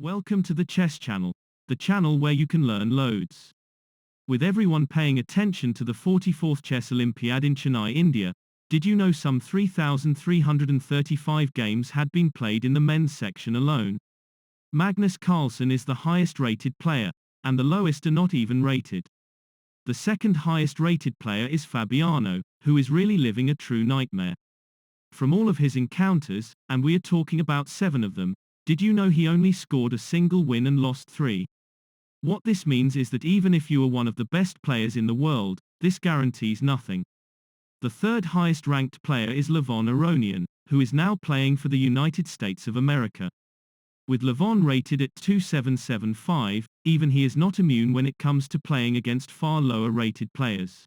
Welcome to the Chess Channel, the channel where you can learn loads. With everyone paying attention to the 44th Chess Olympiad in Chennai, India, did you know some 3,335 games had been played in the men's section alone? Magnus Carlsen is the highest rated player, and the lowest are not even rated. The second highest rated player is Fabiano, who is really living a true nightmare. From all of his encounters, and we are talking about 7 of them, did you know he only scored a single win and lost 3? What this means is that even if you are one of the best players in the world, this guarantees nothing. The third highest ranked player is Levon Aronian, who is now playing for the United States of America. With Levon rated at 2775, even he is not immune when it comes to playing against far lower rated players.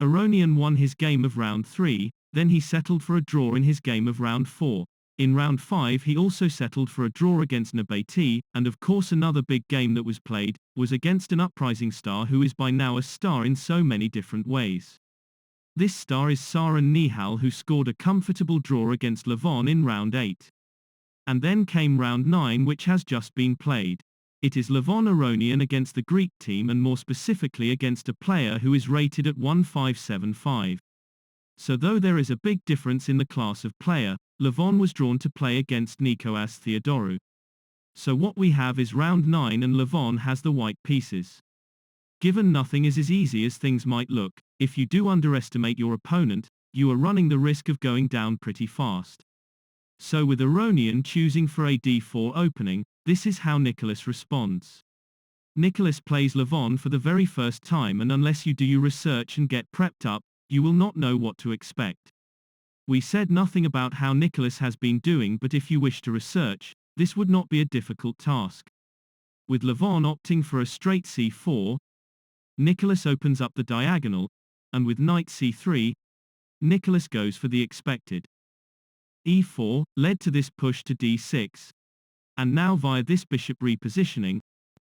Aronian won his game of round 3, then he settled for a draw in his game of round 4. In round 5 he also settled for a draw against Nikolas, and of course another big game that was played, was against an uprising star who is by now a star in so many different ways. This star is Nihal, who scored a comfortable draw against Levon in round 8. And then came round 9, which has just been played. It is Levon Aronian against the Greek team, and more specifically against a player who is rated at 1575. So though there is a big difference in the class of player, Levon was drawn to play against Nikolas Theodorou. So what we have is round 9 and Levon has the white pieces. Given nothing is as easy as things might look, if you do underestimate your opponent, you are running the risk of going down pretty fast. So with Aronian choosing for a d4 opening, this is how Nikolas responds. Nikolas plays Levon for the very first time, and unless you do your research and get prepped up, you will not know what to expect. We said nothing about how Nikolas has been doing, but if you wish to research, this would not be a difficult task. With Levon opting for a straight c4, Nikolas opens up the diagonal, and with knight c3, Nikolas goes for the expected. e4 led to this push to d6, and now via this bishop repositioning,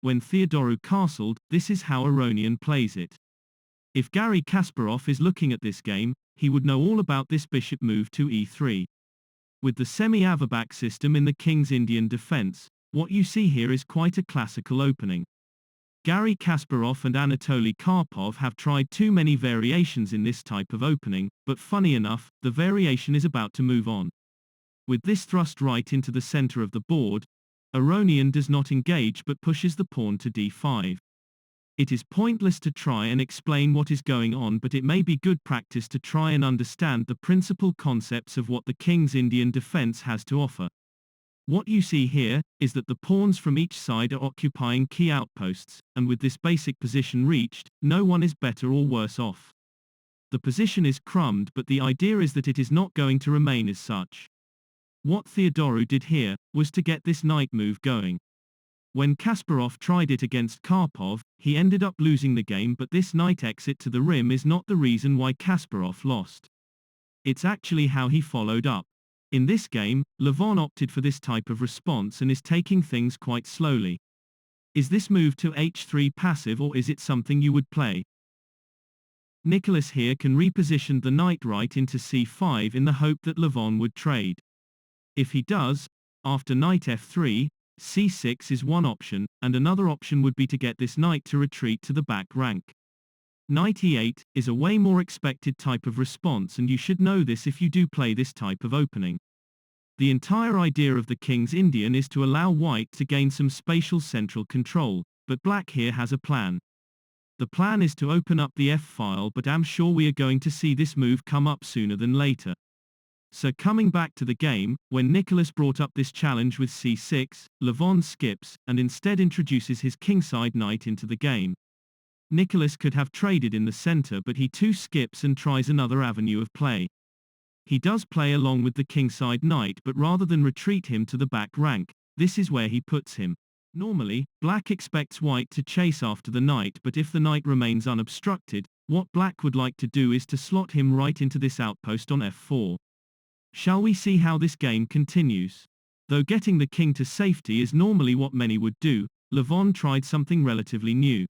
when Theodorou castled, this is how Aronian plays it. If Garry Kasparov is looking at this game, he would know all about this bishop move to e3. With the semi-Averbakh system in the King's Indian defense, what you see here is quite a classical opening. Garry Kasparov and Anatoly Karpov have tried too many variations in this type of opening, but funny enough, the variation is about to move on. With this thrust right into the center of the board, Aronian does not engage but pushes the pawn to d5. It is pointless to try and explain what is going on, but it may be good practice to try and understand the principal concepts of what the King's Indian defense has to offer. What you see here is that the pawns from each side are occupying key outposts, and with this basic position reached, no one is better or worse off. The position is crumbed, but the idea is that it is not going to remain as such. What Theodorou did here was to get this knight move going. When Kasparov tried it against Karpov, he ended up losing the game, but this knight exit to the rim is not the reason why Kasparov lost. It's actually how he followed up. In this game, Levon opted for this type of response and is taking things quite slowly. Is this move to h3 passive, or is it something you would play? Nikolas here can reposition the knight right into c5 in the hope that Levon would trade. If he does, after knight f3, c6 is one option, and another option would be to get this knight to retreat to the back rank. Knight e8 is a way more expected type of response, and you should know this if you do play this type of opening. The entire idea of the King's Indian is to allow white to gain some spatial central control, but black here has a plan. The plan is to open up the f-file, but I'm sure we are going to see this move come up sooner than later. So coming back to the game, when Nikolas brought up this challenge with c6, Levon skips, and instead introduces his kingside knight into the game. Nikolas could have traded in the center, but he too skips and tries another avenue of play. He does play along with the kingside knight, but rather than retreat him to the back rank, this is where he puts him. Normally, black expects white to chase after the knight, but if the knight remains unobstructed, what black would like to do is to slot him right into this outpost on f4. Shall we see how this game continues? Though getting the king to safety is normally what many would do, Levon tried something relatively new.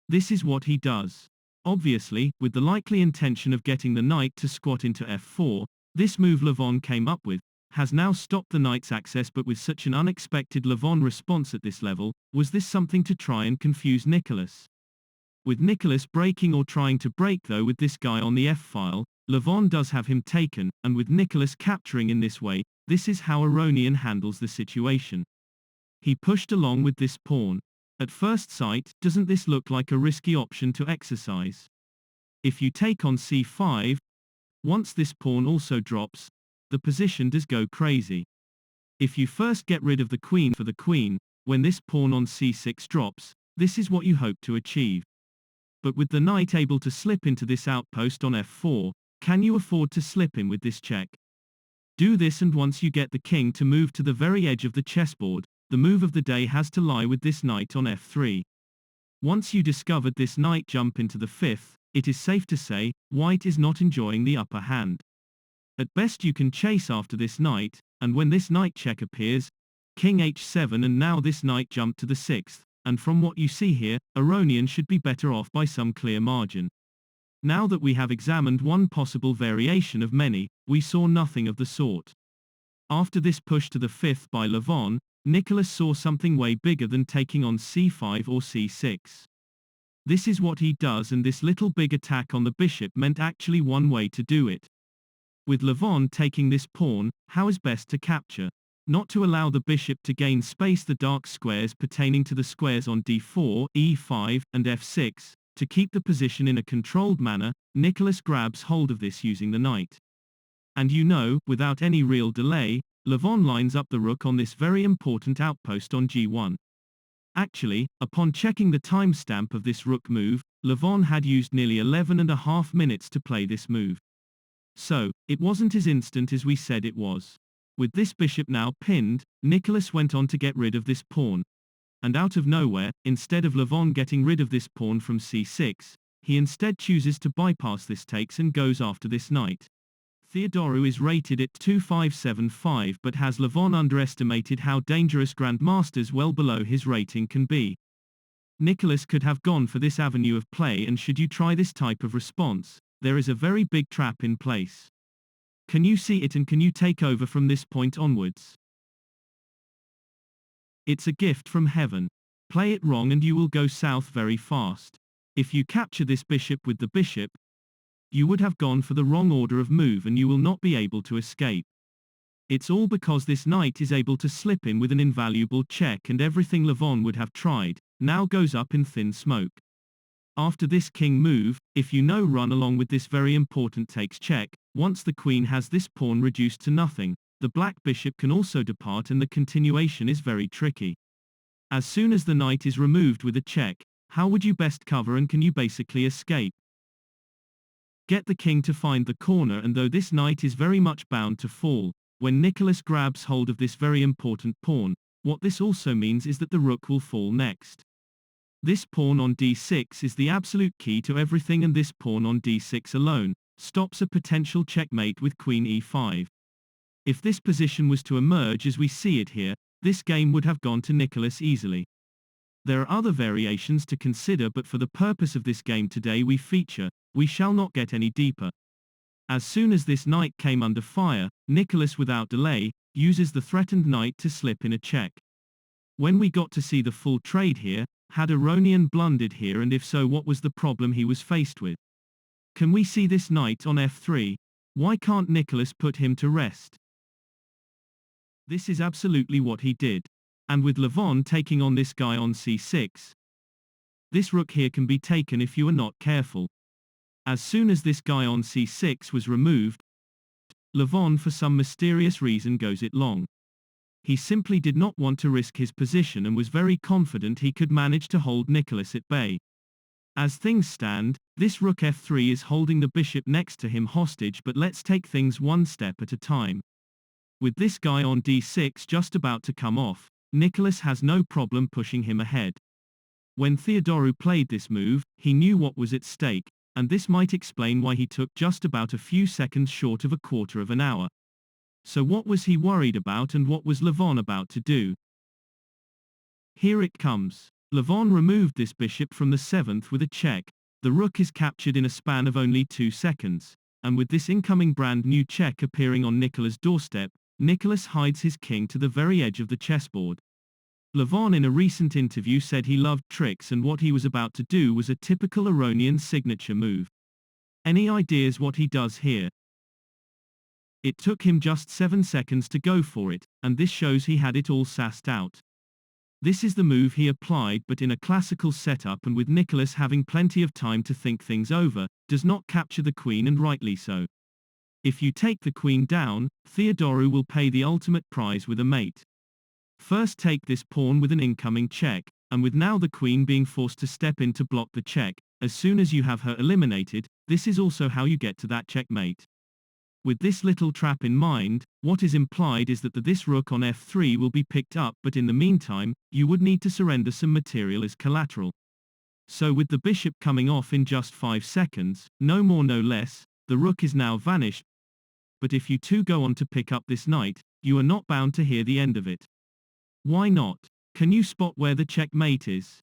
This is what he does. Obviously, with the likely intention of getting the knight to squat into f4, this move Levon came up with, has now stopped the knight's access, but with such an unexpected Levon response at this level, was this something to try and confuse Nikolas? With Nikolas breaking or trying to break though with this guy on the f-file, Levon does have him taken, and with Nikolas capturing in this way, this is how Aronian handles the situation. He pushed along with this pawn. At first sight, doesn't this look like a risky option to exercise? If you take on c5, once this pawn also drops, the position does go crazy. If you first get rid of the queen for the queen, when this pawn on c6 drops, this is what you hope to achieve. But with the knight able to slip into this outpost on f4, can you afford to slip in with this check? Do this, and once you get the king to move to the very edge of the chessboard, the move of the day has to lie with this knight on f3. Once you discovered this knight jump into the fifth, it is safe to say, white is not enjoying the upper hand. At best you can chase after this knight, and when this knight check appears, king h7, and now this knight jumped to the sixth, and from what you see here, Aronian should be better off by some clear margin. Now that we have examined one possible variation of many, we saw nothing of the sort. After this push to the fifth by Levon, Nikolas saw something way bigger than taking on c5 or c6. This is what he does, and this little big attack on the bishop meant actually one way to do it. With Levon taking this pawn, how is best to capture? Not to allow the bishop to gain space the dark squares pertaining to the squares on d4, e5, and f6, to keep the position in a controlled manner, Nikolas grabs hold of this using the knight. And you know, without any real delay, Levon lines up the rook on this very important outpost on g1. Actually, upon checking the timestamp of this rook move, Levon had used nearly 11.5 minutes to play this move. So, it wasn't as instant as we said it was. With this bishop now pinned, Nikolas went on to get rid of this pawn. And out of nowhere, instead of Levon getting rid of this pawn from c6, he instead chooses to bypass this takes and goes after this knight. Theodorou is rated at 2575, but has Levon underestimated how dangerous grandmasters well below his rating can be? Nikolas could have gone for this avenue of play, and should you try this type of response, there is a very big trap in place. Can you see it, and can you take over from this point onwards? It's a gift from heaven. Play it wrong and you will go south very fast. If you capture this bishop with the bishop, you would have gone for the wrong order of move and you will not be able to escape. It's all because this knight is able to slip in with an invaluable check, and everything Levon would have tried now goes up in thin smoke. After this king move, if you run along with this very important takes check, once the queen has this pawn reduced to nothing, the black bishop can also depart, and the continuation is very tricky. As soon as the knight is removed with a check, how would you best cover, and can you basically escape? Get the king to find the corner, and though this knight is very much bound to fall, when Nikolas grabs hold of this very important pawn, what this also means is that the rook will fall next. This pawn on d6 is the absolute key to everything, and this pawn on d6 alone stops a potential checkmate with queen e5. If this position was to emerge as we see it here, this game would have gone to Nikolas easily. There are other variations to consider, but for the purpose of this game today we shall not get any deeper. As soon as this knight came under fire, Nikolas without delay uses the threatened knight to slip in a check. When we got to see the full trade here, had Aronian blundered here, and if so, what was the problem he was faced with? Can we see this knight on f3? Why can't Nikolas put him to rest? This is absolutely what he did. And with Levon taking on this guy on c6, this rook here can be taken if you are not careful. As soon as this guy on c6 was removed, Levon for some mysterious reason goes it long. He simply did not want to risk his position and was very confident he could manage to hold Nikolas at bay. As things stand, this rook f3 is holding the bishop next to him hostage, but let's take things one step at a time. With this guy on d6 just about to come off, Nikolas has no problem pushing him ahead. When Theodorou played this move, he knew what was at stake, and this might explain why he took just about a few seconds short of a quarter of an hour. So what was he worried about, and what was Levon about to do? Here it comes. Levon removed this bishop from the 7th with a check. The rook is captured in a span of only 2 seconds, and with this incoming brand new check appearing on Nikolas' doorstep, Nikolas hides his king to the very edge of the chessboard. Levon in a recent interview said he loved tricks and what he was about to do was a typical Aronian signature move. Any ideas what he does here? It took him just 7 seconds to go for it, and this shows he had it all sussed out. This is the move he applied, but in a classical setup and with Nikolas having plenty of time to think things over, does not capture the queen, and rightly so. If you take the queen down, Theodorou will pay the ultimate prize with a mate. First take this pawn with an incoming check, and with now the queen being forced to step in to block the check, as soon as you have her eliminated, this is also how you get to that checkmate. With this little trap in mind, what is implied is that this rook on f3 will be picked up, but in the meantime, you would need to surrender some material as collateral. So with the bishop coming off in just 5 seconds, no more no less, the rook is now vanished. But if you two go on to pick up this knight, you are not bound to hear the end of it. Why not? Can you spot where the checkmate is?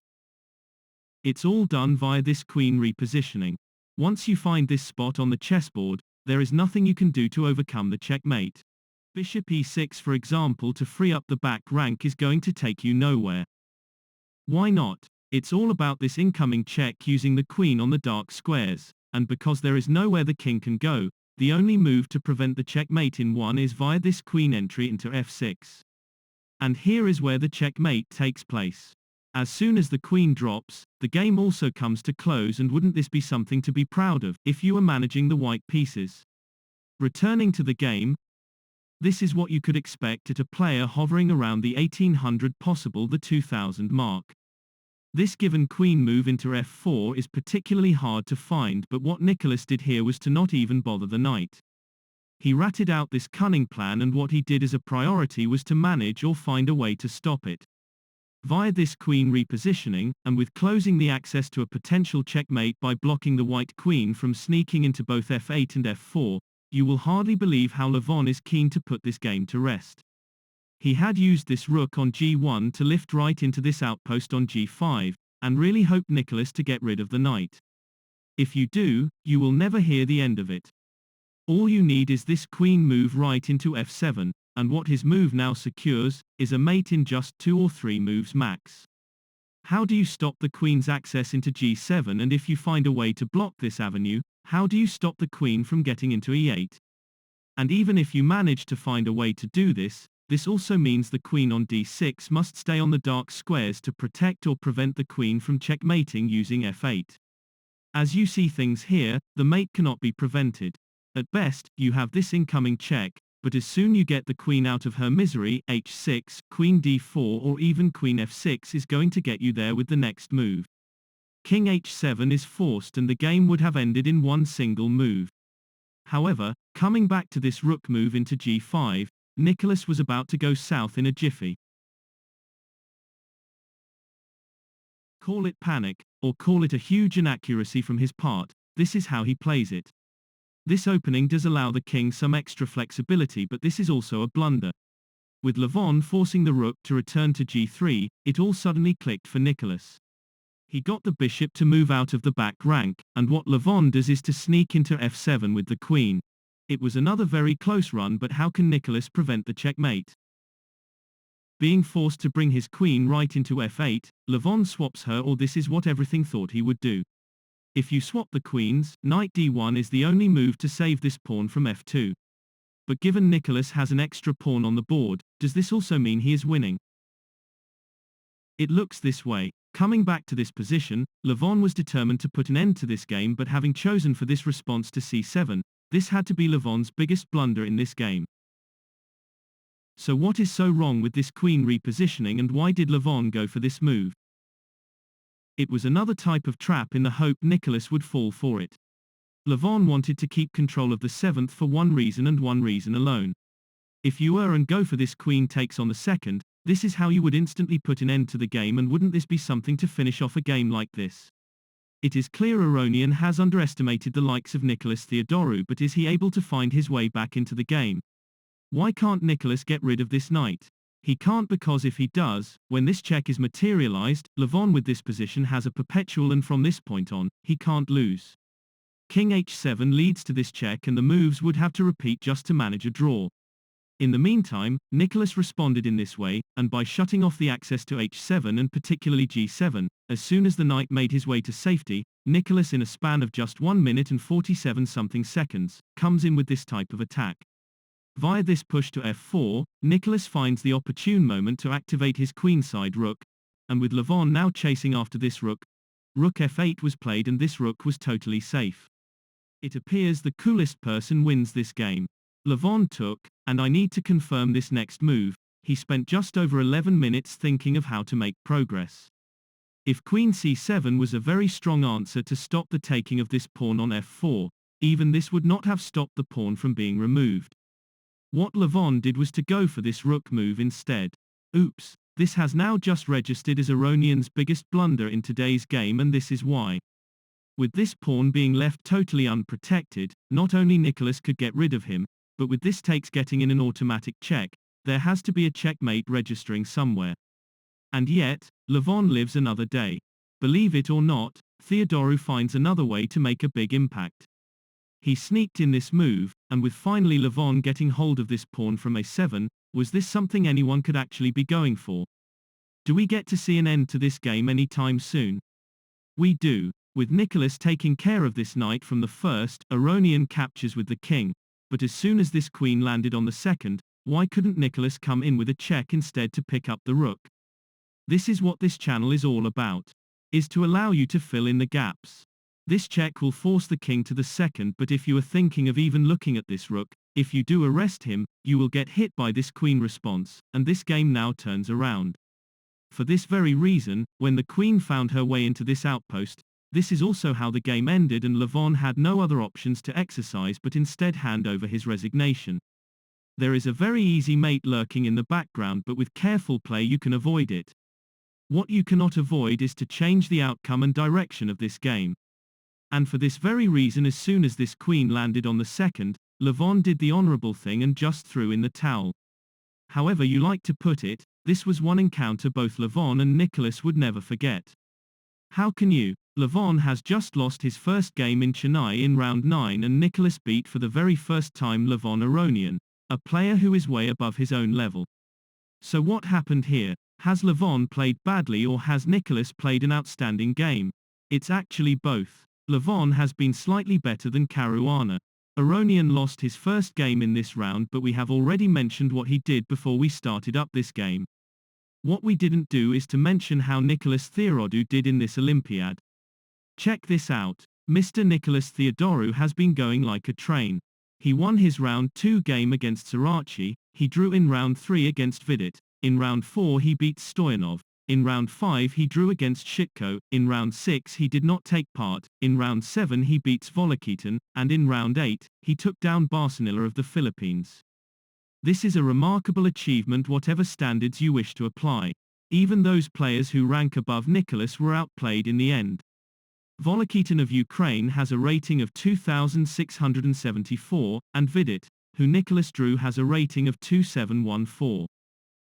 It's all done via this queen repositioning. Once you find this spot on the chessboard, there is nothing you can do to overcome the checkmate. Bishop e6 for example to free up the back rank is going to take you nowhere. Why not? It's all about this incoming check using the queen on the dark squares, and because there is nowhere the king can go, the only move to prevent the checkmate in one is via this queen entry into f6. And here is where the checkmate takes place. As soon as the queen drops, the game also comes to close, and wouldn't this be something to be proud of if you were managing the white pieces? Returning to the game, this is what you could expect at a player hovering around the 1800 possible the 2000 mark. This given queen move into f4 is particularly hard to find, but what Nikolas did here was to not even bother the knight. He ratted out this cunning plan, and what he did as a priority was to manage or find a way to stop it. Via this queen repositioning, and with closing the access to a potential checkmate by blocking the white queen from sneaking into both f8 and f4, you will hardly believe how Levon is keen to put this game to rest. He had used this rook on g1 to lift right into this outpost on g5, and really hoped Nikolas to get rid of the knight. If you do, you will never hear the end of it. All you need is this queen move right into f7, and what his move now secures, is a mate in just 2 or 3 moves max. How do you stop the queen's access into g7, and if you find a way to block this avenue, how do you stop the queen from getting into e8? And even if you manage to find a way to do this, this also means the queen on d6 must stay on the dark squares to protect or prevent the queen from checkmating using f8. As you see things here, the mate cannot be prevented. At best, you have this incoming check, but as soon you get the queen out of her misery, h6, queen d4 or even queen f6 is going to get you there with the next move. King h7 is forced, and the game would have ended in one single move. However, coming back to this rook move into g5, Nikolas was about to go south in a jiffy. Call it panic, or call it a huge inaccuracy from his part, this is how he plays it. This opening does allow the king some extra flexibility, but this is also a blunder. With Levon forcing the rook to return to g3, it all suddenly clicked for Nikolas. He got the bishop to move out of the back rank, and what Levon does is to sneak into f7 with the queen. It was another very close run, but how can Nikolas prevent the checkmate? Being forced to bring his queen right into f8, Levon swaps her, or this is what everything thought he would do. If you swap the queens, knight d1 is the only move to save this pawn from f2. But given Nikolas has an extra pawn on the board, does this also mean he is winning? It looks this way. Coming back to this position, Levon was determined to put an end to this game, but having chosen for this response to c7, this had to be Levon's biggest blunder in this game. So what is so wrong with this queen repositioning, and why did Levon go for this move? It was another type of trap in the hope Nikolas would fall for it. Levon wanted to keep control of the 7th for one reason and one reason alone. If you err and go for this queen takes on the 2nd, this is how you would instantly put an end to the game, and wouldn't this be something to finish off a game like this? It is clear Aronian has underestimated the likes of Nikolas Theodorou, but is he able to find his way back into the game? Why can't Nikolas get rid of this knight? He can't, because if he does, when this check is materialized, Levon with this position has a perpetual, and from this point on, he can't lose. King h7 leads to this check, and the moves would have to repeat just to manage a draw. In the meantime, Nikolas responded in this way, and by shutting off the access to h7 and particularly g7, as soon as the knight made his way to safety, Nikolas in a span of just 1 minute and 47 something seconds, comes in with this type of attack. Via this push to f4, Nikolas finds the opportune moment to activate his queenside rook, and with Levon now chasing after this rook f8 was played and this rook was totally safe. It appears the coolest person wins this game. Levon took, and I need to confirm this next move, he spent just over 11 minutes thinking of how to make progress. If queen c7 was a very strong answer to stop the taking of this pawn on f4, even this would not have stopped the pawn from being removed. What Levon did was to go for this rook move instead. Oops, this has now just registered as Aronian's biggest blunder in today's game, and this is why. With this pawn being left totally unprotected, not only Nikolas could get rid of him, but with this takes getting in an automatic check, there has to be a checkmate registering somewhere. And yet, Levon lives another day. Believe it or not, Theodorou finds another way to make a big impact. He sneaked in this move, and with finally Levon getting hold of this pawn from a7, was this something anyone could actually be going for? Do we get to see an end to this game anytime soon? We do. With Nikolas taking care of this knight from the first, Aronian captures with the king, but as soon as this queen landed on the second, why couldn't Nikolas come in with a check instead to pick up the rook? This is what this channel is all about, is to allow you to fill in the gaps. This check will force the king to the second, but if you are thinking of even looking at this rook, if you do arrest him, you will get hit by this queen response, and this game now turns around. For this very reason, when the queen found her way into this outpost, this is also how the game ended, and Levon had no other options to exercise but instead hand over his resignation. There is a very easy mate lurking in the background, but with careful play you can avoid it. What you cannot avoid is to change the outcome and direction of this game. And for this very reason, as soon as this queen landed on the second, Levon did the honorable thing and just threw in the towel. However you like to put it, this was one encounter both Levon and Nikolas would never forget. How can you? Levon has just lost his first game in Chennai in round 9, and Nikolas beat for the very first time Levon Aronian, a player who is way above his own level. So what happened here? Has Levon played badly or has Nikolas played an outstanding game? It's actually both. Levon has been slightly better than Caruana. Aronian lost his first game in this round, but we have already mentioned what he did before we started up this game. What we didn't do is to mention how Nikolas Theodorou did in this Olympiad. Check this out. Mr. Nikolas Theodorou has been going like a train. He won his round 2 game against Sorachi, he drew in round 3 against Vidit, in round 4 he beat Stoyanov, in round 5 he drew against Shitko, in round 6 he did not take part, in round 7 he beats Volokhitin, and in round 8, he took down Barcelona of the Philippines. This is a remarkable achievement whatever standards you wish to apply. Even those players who rank above Nikolas were outplayed in the end. Volokhitin of Ukraine has a rating of 2,674, and Vidit, who Nikolas drew, has a rating of 2,714.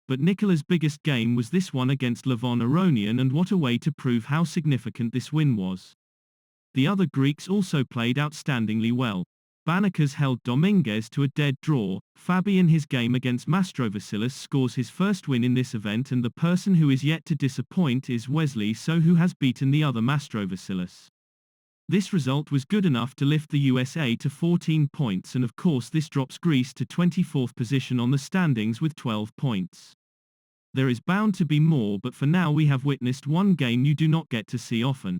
But Nikolas' biggest game was this one against Levon Aronian, and what a way to prove how significant this win was. The other Greeks also played outstandingly well. Banakas held Dominguez to a dead draw. Fabi in his game against Mastrovasilis scores his first win in this event, and the person who is yet to disappoint is Wesley So, who has beaten the other Mastrovasilis. This result was good enough to lift the USA to 14 points, and of course this drops Greece to 24th position on the standings with 12 points. There is bound to be more, but for now we have witnessed one game you do not get to see often.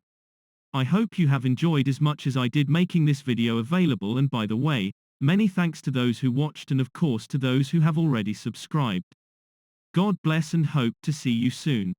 I hope you have enjoyed as much as I did making this video available, and by the way, many thanks to those who watched and of course to those who have already subscribed. God bless and hope to see you soon.